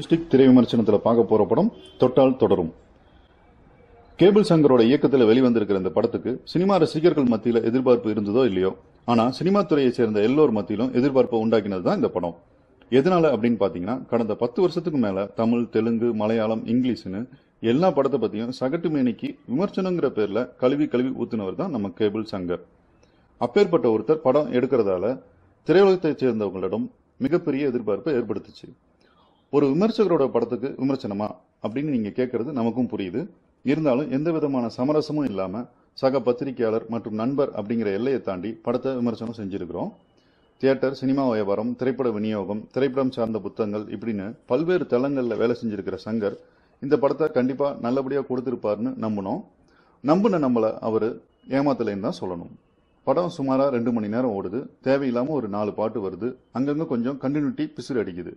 நியூஸ்டிக் திரை விமர்சனத்தில் பார்க்க போற படம் தொட்டால் தொடரும். கேபிள் சங்கரோட இயக்கத்தில் வெளிவந்திருக்கிற இந்த படத்துக்கு சினிமா ரசிகர்கள் மத்தியில் எதிர்பார்ப்பு இருந்ததோ இல்லையோ, ஆனா சினிமா துறையை சேர்ந்த எல்லோர் மத்தியிலும் எதிர்பார்ப்பை உண்டாக்கினது தான் இந்த படம். எதனால அப்படின்னு பாத்தீங்கன்னா, கடந்த 10 வருஷத்துக்கு மேல தமிழ், தெலுங்கு, மலையாளம், இங்கிலீஷ்னு எல்லா படத்தை பத்தியும் சகட்டு மேனிக்கு விமர்சனங்கிற பேர்ல கழுவி ஊத்துனவர் தான் நம்ம கேபிள் சங்கர். அப்பேற்பட்ட ஒருத்தர் படம் எடுக்கிறதால திரையுலகத்தை சேர்ந்தவங்களிடம் மிகப்பெரிய எதிர்பார்ப்பை ஏற்படுத்துச்சு. ஒரு விமர்சகரோட படத்துக்கு விமர்சனமா அப்படின்னு நீங்க கேட்கறது நமக்கும் புரியுது. இருந்தாலும் எந்த விதமான சமரசமும் இல்லாம சக பத்திரிகையாளர் மற்றும் நண்பர் அப்படிங்கிற எல்லையை தாண்டி படத்தை விமர்சனம் செஞ்சிருக்கிறோம். தியேட்டர், சினிமா வியாபாரம், திரைப்பட விநியோகம், திரைப்படம் சார்ந்த புத்தகங்கள் இப்படின்னு பல்வேறு தளங்கள்ல வேலை செஞ்சிருக்கிற சங்கர் இந்த படத்தை கண்டிப்பா நல்லபடியா கொடுத்திருப்பாருன்னு நம்பினோம். நம்பின நம்மள அவரு ஏமாத்தலைன்னு தான் சொல்லணும். படம் சுமாரா 2 மணி நேரம் ஓடுது. தேவையில்லாம ஒரு 4 பாட்டு வருது. அங்கங்க கொஞ்சம் கண்டினியூட்டி பிசுறு அடிக்குது.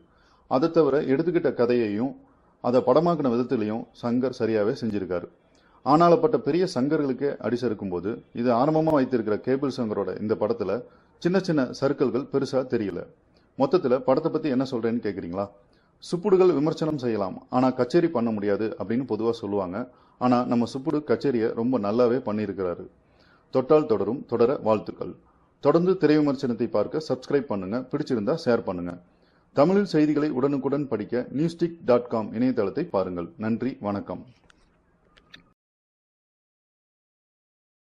அதை தவிர எடுத்துக்கிட்ட கதையையும் அதை படமாக்கின விதத்திலையும் சங்கர் சரியாவே செஞ்சிருக்காரு. ஆனாலப்பட்ட பெரிய சங்கர்களுக்கே அடிசறுக்கும் போது இது ஆரம்பமா வைத்திருக்கிற கேபிள் சங்கரோட இந்த படத்துல சின்ன சின்ன சர்க்கிள்கள் பெருசா தெரியல. மொத்தத்துல படத்தை பத்தி என்ன சொல்றேன்னு கேக்குறீங்களா? சுப்புடுகள் விமர்சனம் செய்யலாம், ஆனா கச்சேரி பண்ண முடியாது அப்படின்னு பொதுவா சொல்லுவாங்க. ஆனா நம்ம சுப்புடு கச்சேரியை ரொம்ப நல்லாவே பண்ணியிருக்கிறாரு. தொட்டால் தொடரும் தொடர வாழ்த்துக்கள். தொடர்ந்து திரை விமர்சனத்தை பார்க்க சப்ஸ்கிரைப் பண்ணுங்க. பிடிச்சிருந்தா ஷேர் பண்ணுங்க. தமிழில் செய்திகளை உடனுக்குடன் படிக்க newstick.com இணையதளத்தை பாருங்கள். நன்றி, வணக்கம்.